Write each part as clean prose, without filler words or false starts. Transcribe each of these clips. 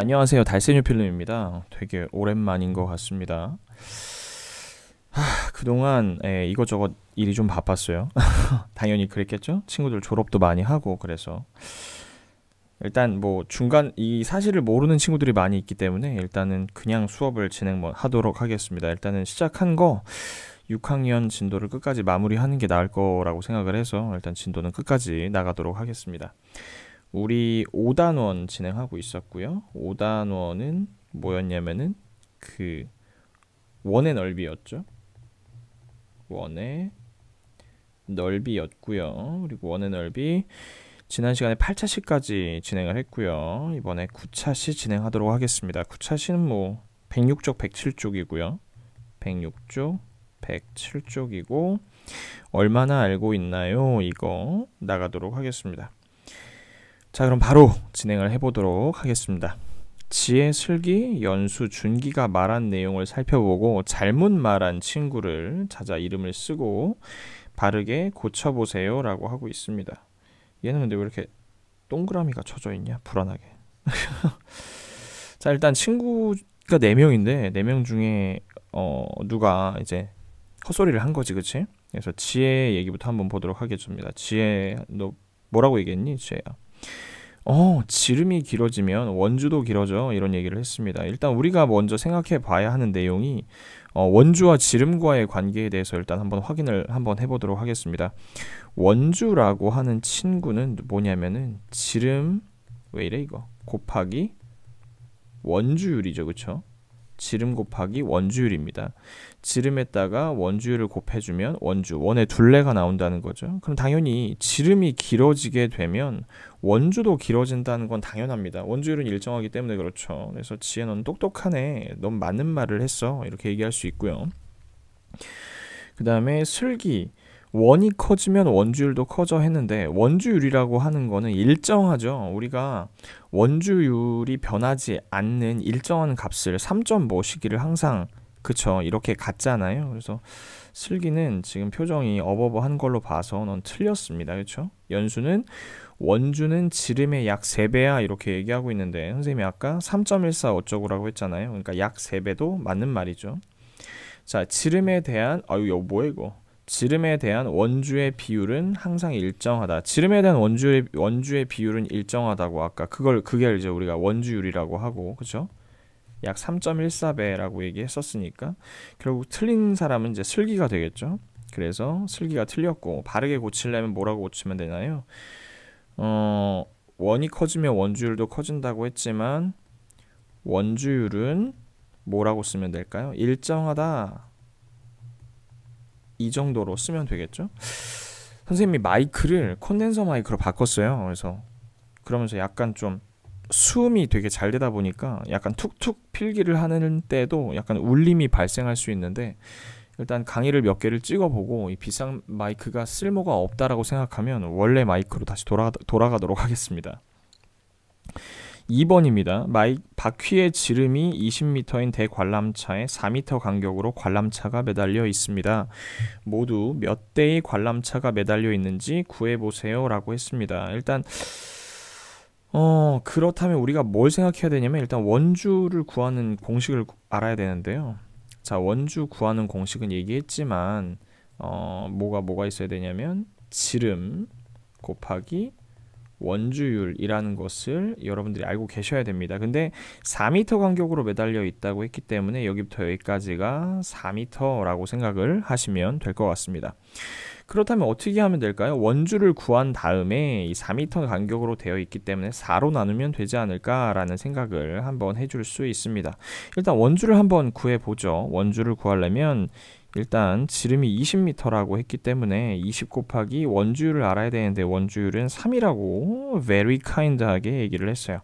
네, 안녕하세요. 달세뇨 필름입니다. 되게 오랜만인 것 같습니다. 그동안 이것저것 일이 좀 바빴어요. 당연히 그랬겠죠? 친구들 졸업도 많이 하고 그래서 일단 뭐 중간 이 사실을 모르는 친구들이 많이 있기 때문에 일단은 그냥 수업을 진행하도록 하겠습니다. 일단은 시작한 거 6학년 진도를 끝까지 마무리하는 게 나을 거라고 생각을 해서 일단 진도는 끝까지 나가도록 하겠습니다. 우리 5단원 진행하고 있었고요. 5단원은 뭐였냐면은 그 원의 넓이였죠. 원의 넓이였고요. 그리고 원의 넓이 지난 시간에 8차시까지 진행을 했고요. 이번에 9차시 진행하도록 하겠습니다. 9차시는 뭐 106쪽 107쪽이고요. 106쪽 107쪽이고 얼마나 알고 있나요? 이거 나가도록 하겠습니다. 자, 그럼 바로 진행을 해보도록 하겠습니다. 지혜, 슬기, 연수, 준기가 말한 내용을 살펴보고 잘못 말한 친구를 찾아 이름을 쓰고 바르게 고쳐보세요 라고 하고 있습니다. 얘는 근데 왜 이렇게 동그라미가 쳐져 있냐? 불안하게. 자, 일단 친구가 4명인데 4명 중에 누가 이제 헛소리를 한 거지, 그치? 그래서 지혜 얘기부터 한번 보도록 하겠습니다. 지혜, 너 뭐라고 얘기했니? 지혜야. 지름이 길어지면 원주도 길어져 이런 얘기를 했습니다. 일단 우리가 먼저 생각해 봐야 하는 내용이 원주와 지름과의 관계에 대해서 일단 한번 확인을 한번 해보도록 하겠습니다. 원주라고 하는 친구는 뭐냐면은 지름 왜 이래 이거 곱하기 원주율이죠, 그쵸? 지름 곱하기 원주율입니다. 지름에다가 원주율을 곱해주면 원의 둘레가 나온다는 거죠. 그럼 당연히 지름이 길어지게 되면 원주도 길어진다는 건 당연합니다. 원주율은 일정하기 때문에 그렇죠. 그래서 지혜 넌 똑똑하네. 넌 맞는 말을 했어. 이렇게 얘기할 수 있고요. 그 다음에 슬기. 원이 커지면 원주율도 커져 했는데 원주율이라고 하는 거는 일정하죠. 우리가 원주율이 변하지 않는 일정한 값을 3.5 시기를 항상 그쵸 이렇게 갖잖아요. 그래서 슬기는 지금 표정이 어버버한 걸로 봐서 넌 틀렸습니다. 그쵸? 연수는 원주는 지름의 약 3배야 이렇게 얘기하고 있는데 선생님이 아까 3.14 어쩌고라고 했잖아요. 그러니까 약 3배도 맞는 말이죠. 자, 지름에 대한 이거 뭐야 이거 지름에 대한 원주의 비율은 항상 일정하다. 지름에 대한 원주의 비율은 일정하다고 아까 그게 이제 우리가 원주율이라고 하고 그죠? 약 3.14배라고 얘기했었으니까 결국 틀린 사람은 이제 슬기가 되겠죠. 그래서 슬기가 틀렸고 바르게 고치려면 뭐라고 고치면 되나요? 원이 커지면 원주율도 커진다고 했지만 원주율은 뭐라고 쓰면 될까요? 일정하다. 이 정도로 쓰면 되겠죠. 선생님이 마이크를 콘덴서 마이크로 바꿨어요. 그래서 그러면서 약간 좀 수음이 되게 잘 되다 보니까 약간 툭툭 필기를 하는 때도 약간 울림이 발생할 수 있는데 일단 강의를 몇 개를 찍어보고 이 비싼 마이크가 쓸모가 없다라고 생각하면 원래 마이크로 다시 돌아가도록 하겠습니다. 2번입니다. 바퀴의 지름이 20m인 대관람차에 4m 간격으로 관람차가 매달려 있습니다. 모두 몇 대의 관람차가 매달려 있는지 구해보세요 라고 했습니다. 일단 그렇다면 우리가 뭘 생각해야 되냐면 일단 원주를 구하는 공식을 알아야 되는데요. 자, 원주 구하는 공식은 얘기했지만 뭐가 있어야 되냐면 지름 곱하기 원주율이라는 것을 여러분들이 알고 계셔야 됩니다. 근데 4m 간격으로 매달려 있다고 했기 때문에 여기부터 여기까지가 4m라고 생각을 하시면 될 것 같습니다. 그렇다면 어떻게 하면 될까요? 원주를 구한 다음에 이 4m 간격으로 되어 있기 때문에 4로 나누면 되지 않을까라는 생각을 한번 해줄 수 있습니다. 일단 원주를 한번 구해보죠. 원주를 구하려면 일단 지름이 20m라고 했기 때문에 20 곱하기 원주율을 알아야 되는데 원주율은 3이라고 very kind하게 얘기를 했어요.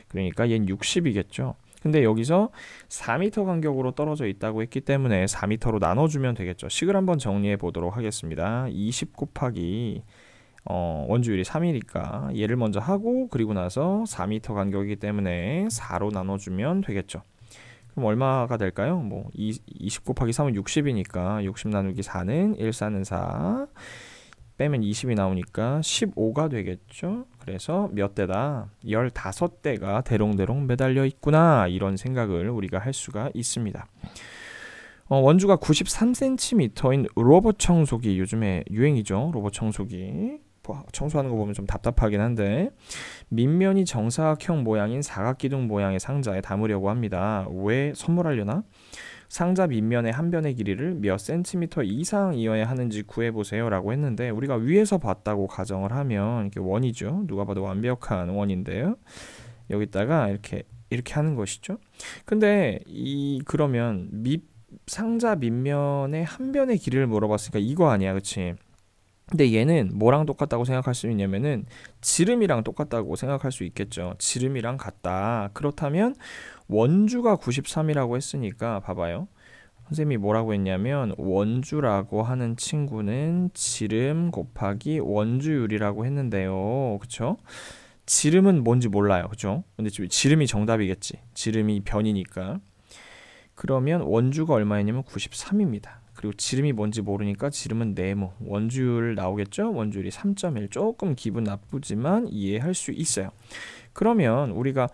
그러니까 얘는 60이겠죠. 근데 여기서 4m 간격으로 떨어져 있다고 했기 때문에 4m로 나눠주면 되겠죠. 식을 한번 정리해 보도록 하겠습니다. 20 곱하기 원주율이 3이니까 얘를 먼저 하고 그리고 나서 4m 간격이기 때문에 4로 나눠주면 되겠죠. 그럼 얼마가 될까요? 뭐 20 곱하기 3은 60이니까 60 나누기 4는 1, 4는 4 빼면 20이 나오니까 15가 되겠죠. 그래서 몇 대다? 15대가 대롱대롱 매달려 있구나, 이런 생각을 우리가 할 수가 있습니다. 원주가 93cm인 로봇 청소기, 요즘에 유행이죠. 로봇 청소기. 청소하는 거 보면 좀 답답하긴 한데, 밑면이 정사각형 모양인 사각기둥 모양의 상자에 담으려고 합니다. 왜 선물하려나? 상자 밑면의 한 변의 길이를 몇 센티미터 이상이어야 하는지 구해보세요 라고 했는데, 우리가 위에서 봤다고 가정을 하면 이게 원이죠. 누가 봐도 완벽한 원인데요. 여기다가 이렇게 하는 것이죠. 근데 그러면 상자 밑면의 한 변의 길이를 물어봤으니까 이거 아니야, 그치? 근데 얘는 뭐랑 똑같다고 생각할 수 있냐면은 지름이랑 똑같다고 생각할 수 있겠죠. 지름이랑 같다. 그렇다면 원주가 93이라고 했으니까 봐봐요. 선생님이 뭐라고 했냐면 원주라고 하는 친구는 지름 곱하기 원주율이라고 했는데요. 그쵸? 지름은 뭔지 몰라요. 그쵸? 근데 지름이 정답이겠지. 지름이 변이니까. 그러면 원주가 얼마였냐면 93입니다. 그리고 지름이 뭔지 모르니까 지름은 네모. 원주율 나오겠죠? 원주율이 3.1. 조금 기분 나쁘지만 이해할 수 있어요. 그러면 우리가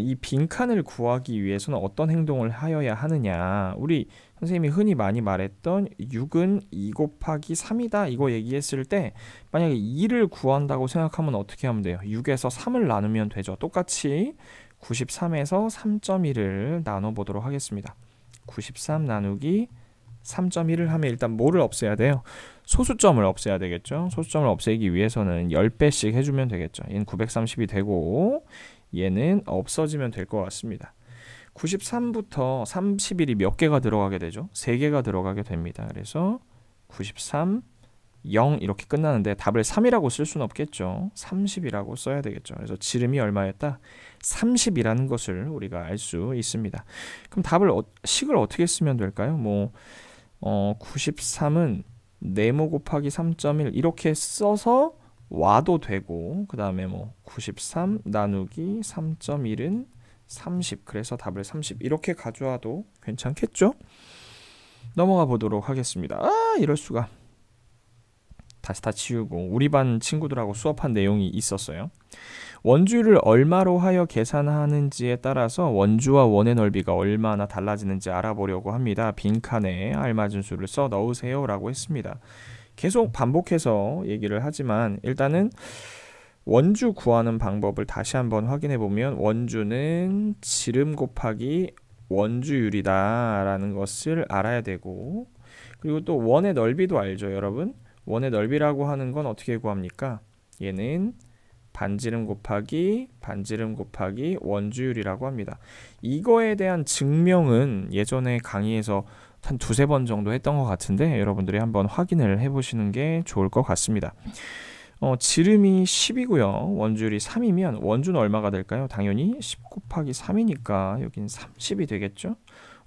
이 빈칸을 구하기 위해서는 어떤 행동을 하여야 하느냐. 우리 선생님이 흔히 많이 말했던 6은 2 곱하기 3이다, 이거 얘기했을 때 만약에 2를 구한다고 생각하면 어떻게 하면 돼요? 6에서 3을 나누면 되죠. 똑같이 93에서 3.1을 나눠보도록 하겠습니다. 93 나누기 3.1을 하면 일단 뭐를 없애야 돼요? 소수점을 없애야 되겠죠. 소수점을 없애기 위해서는 10배씩 해주면 되겠죠. 얘는 930이 되고 얘는 없어지면 될 것 같습니다. 93부터 31이 몇 개가 들어가게 되죠? 3개가 들어가게 됩니다. 그래서 93, 0 이렇게 끝나는데 답을 3이라고 쓸 수는 없겠죠. 30이라고 써야 되겠죠. 그래서 지름이 얼마였다? 30이라는 것을 우리가 알 수 있습니다. 그럼 식을 어떻게 쓰면 될까요? 93은 네모 곱하기 3.1 이렇게 써서 와도 되고, 그 다음에 93 나누기 3.1은 30, 그래서 답을 30 이렇게 가져와도 괜찮겠죠? 넘어가 보도록 하겠습니다. 이럴 수가. 다시 다 치우고 우리 반 친구들하고 수업한 내용이 있었어요. 원주율을 얼마로 하여 계산하는지에 따라서 원주와 원의 넓이가 얼마나 달라지는지 알아보려고 합니다. 빈칸에 알맞은 수를 써 넣으세요 라고 했습니다. 계속 반복해서 얘기를 하지만 일단은 원주 구하는 방법을 다시 한번 확인해 보면 원주는 지름 곱하기 원주율이다 라는 것을 알아야 되고, 그리고 또 원의 넓이도 알죠, 여러분? 원의 넓이라고 하는 건 어떻게 구합니까? 얘는 반지름 곱하기 원주율이라고 합니다. 이거에 대한 증명은 예전에 강의에서 한 2-3번 정도 했던 것 같은데 여러분들이 한번 확인을 해보시는 게 좋을 것 같습니다. 지름이 10이고요. 원주율이 3이면 원주는 얼마가 될까요? 당연히 10 곱하기 3이니까 여긴 30이 되겠죠?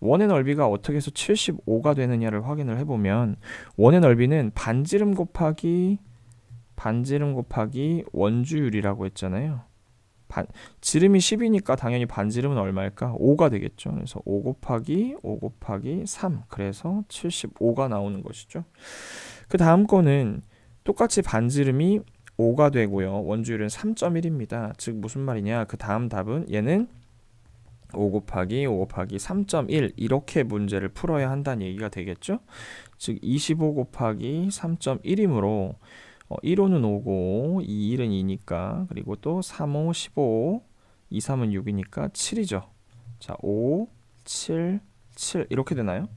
원의 넓이가 어떻게 해서 75가 되느냐를 확인을 해보면 원의 넓이는 반지름 곱하기 원주율이라고 했잖아요. 지름이 10이니까 당연히 반지름은 얼마일까? 5가 되겠죠. 그래서 5 곱하기 3, 그래서 75가 나오는 것이죠. 그 다음 거는 똑같이 반지름이 5가 되고요. 원주율은 3.1입니다. 즉 무슨 말이냐? 그 다음 답은 얘는 5 곱하기 3.1 이렇게 문제를 풀어야 한다는 얘기가 되겠죠. 즉 25 곱하기 3.1이므로 1호는 5고 2, 1은 2니까, 그리고 또 3, 5, 15, 2, 3은 6이니까 7이죠. 자, 5, 7, 7 이렇게 되나요?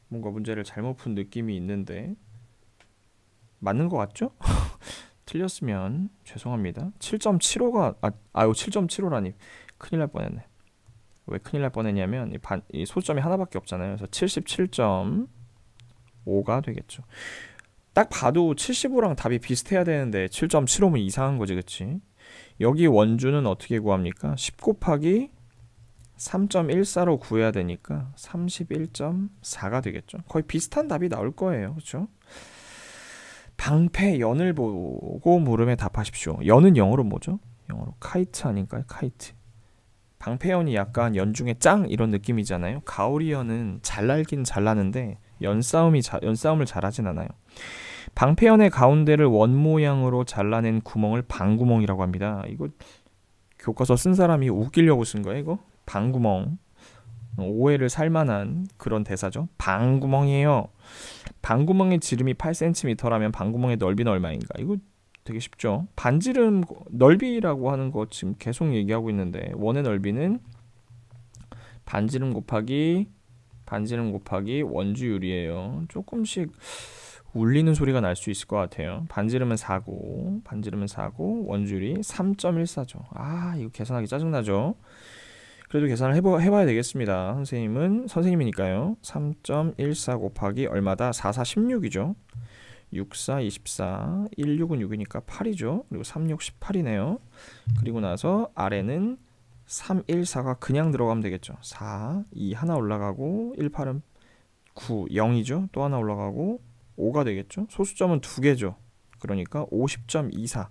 뭔가 문제를 잘못 푼 느낌이 있는데 맞는 것 같죠? 틀렸으면 죄송합니다. 7.75가 7.75라니 큰일 날 뻔했네. 왜 큰일 날 뻔했냐면 이 소점이 하나밖에 없잖아요. 그래서 77.5가 되겠죠. 딱 봐도 75랑 답이 비슷해야 되는데 7.75면 이상한 거지, 그치? 여기 원주는 어떻게 구합니까? 10 곱하기 3.14로 구해야 되니까 31.4가 되겠죠. 거의 비슷한 답이 나올 거예요. 그렇죠? 방패 연을 보고 물음에 답하십시오. 연은 영어로 뭐죠? 영어로 카이트 아닌가요? 카이트. 방패연이 약간 연 중에 짱 이런 느낌이잖아요. 가오리연은 잘 날긴 잘 나는데 연싸움을 잘하진 않아요. 방패연의 가운데를 원 모양으로 잘라낸 구멍을 방구멍이라고 합니다. 이거 교과서 쓴 사람이 웃기려고 쓴 거예요, 이거? 방구멍. 오해를 살만한 그런 대사죠. 방구멍이에요. 방구멍의 지름이 8cm라면 방구멍의 넓이는 얼마인가? 이거 되게 쉽죠. 반지름 넓이라고 하는 거 지금 계속 얘기하고 있는데 원의 넓이는 반지름 곱하기 원주율이에요. 조금씩 울리는 소리가 날 수 있을 것 같아요. 반지름은 4고 원주율이 3.14죠. 아, 이거 계산하기 짜증나죠. 그래도 계산을 해봐야 되겠습니다. 선생님이니까요. 3.14 곱하기 얼마다? 4, 4, 16이죠. 6, 4, 24, 1, 6은 6이니까 8이죠. 그리고 3, 6, 18이네요. 그리고 나서 아래는 3, 1, 4가 그냥 들어가면 되겠죠. 4, 2 하나 올라가고 1, 8은 9, 0이죠. 또 하나 올라가고 5가 되겠죠. 소수점은 2개죠. 그러니까 50.24.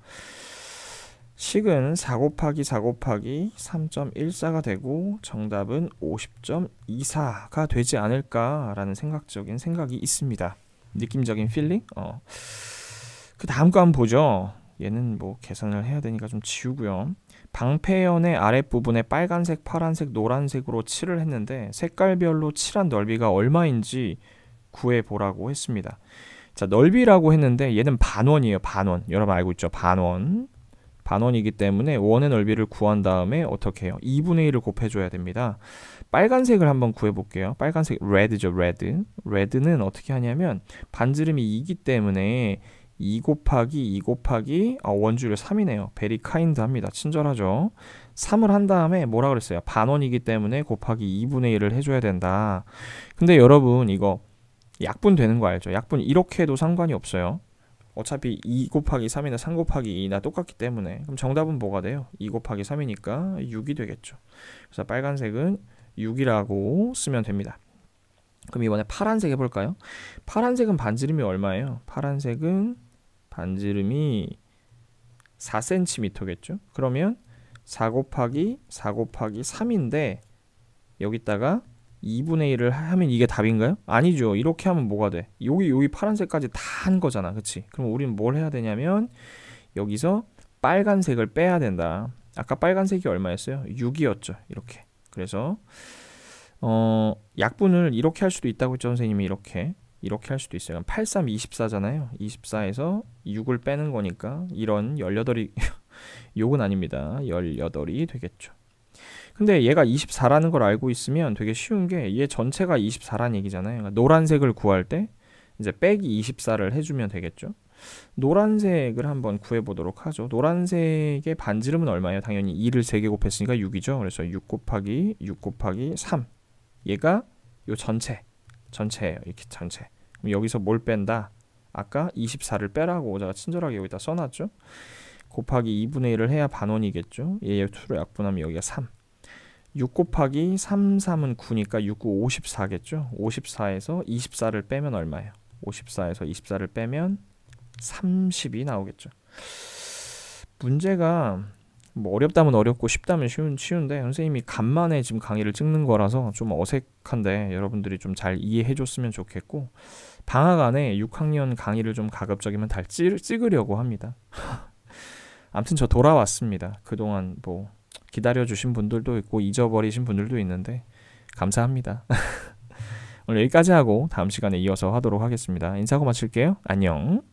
식은 4 곱하기 3.14가 되고 정답은 50.24가 되지 않을까라는 생각적인 생각이 있습니다. 느낌적인 필링? 그 다음 거 한번 보죠. 얘는 뭐 계산을 해야 되니까 좀 지우고요. 방패연의 아랫부분에 빨간색, 파란색, 노란색으로 칠을 했는데 색깔별로 칠한 넓이가 얼마인지 구해보라고 했습니다. 자, 넓이라고 했는데 얘는 반원이에요. 반원. 여러분 알고 있죠? 반원이기 때문에 원의 넓이를 구한 다음에 어떻게 해요? 2분의 1을 곱해줘야 됩니다. 빨간색을 한번 구해볼게요. 빨간색 red죠. red는 어떻게 하냐면 반지름이 2기 때문에 2 곱하기 원주율 3이네요. very kind 합니다. 친절하죠. 3을 한 다음에 뭐라 그랬어요? 반원이기 때문에 곱하기 2분의 1을 해줘야 된다. 근데 여러분 이거 약분 되는 거 알죠? 약분 이렇게 해도 상관이 없어요. 어차피 2 곱하기 3이나 3 곱하기 2나 똑같기 때문에 그럼 정답은 뭐가 돼요? 2 곱하기 3이니까 6이 되겠죠. 그래서 빨간색은 6이라고 쓰면 됩니다. 그럼 이번에 파란색 해볼까요? 파란색은 반지름이 얼마예요? 파란색은 반지름이 4cm겠죠? 그러면 4 곱하기 3인데 여기다가 2분의 1을 하면 이게 답인가요? 아니죠. 이렇게 하면 뭐가 돼? 여기 파란색까지 다 한 거잖아. 그치? 그럼 우리는 뭘 해야 되냐면 여기서 빨간색을 빼야 된다. 아까 빨간색이 얼마였어요? 6이었죠. 이렇게. 그래서 약분을 이렇게 할 수도 있다고 했죠. 선생님이 이렇게 할 수도 있어요. 8, 3, 24잖아요. 24에서 6을 빼는 거니까 이런 18이 욕은 아닙니다. 18이 되겠죠. 근데 얘가 24라는 걸 알고 있으면 되게 쉬운 게 얘 전체가 24라는 얘기잖아요. 그러니까 노란색을 구할 때 이제 빼기 24를 해주면 되겠죠. 노란색을 한번 구해보도록 하죠. 노란색의 반지름은 얼마예요? 당연히 2를 3개 곱했으니까 6이죠. 그래서 6 곱하기 3. 얘가 요 전체예요. 이렇게 전체. 그럼 여기서 뭘 뺀다? 아까 24를 빼라고 제가 친절하게 여기다 써놨죠. 곱하기 2분의 1을 해야 반원이겠죠. 얘 2로 약분하면 여기가 3. 6 곱하기 3은 9니까 6, 9, 54겠죠. 54에서 24를 빼면 얼마예요? 54에서 24를 빼면 30이 나오겠죠. 문제가 뭐 어렵다면 어렵고 쉽다면 쉬운데 선생님이 간만에 지금 강의를 찍는 거라서 좀 어색한데 여러분들이 좀 잘 이해해 줬으면 좋겠고 방학 안에 6학년 강의를 좀 가급적이면 다 찍으려고 합니다. 아무튼 저 돌아왔습니다. 그동안 뭐 기다려주신 분들도 있고 잊어버리신 분들도 있는데 감사합니다. 오늘 여기까지 하고 다음 시간에 이어서 하도록 하겠습니다. 인사하고 마칠게요. 안녕.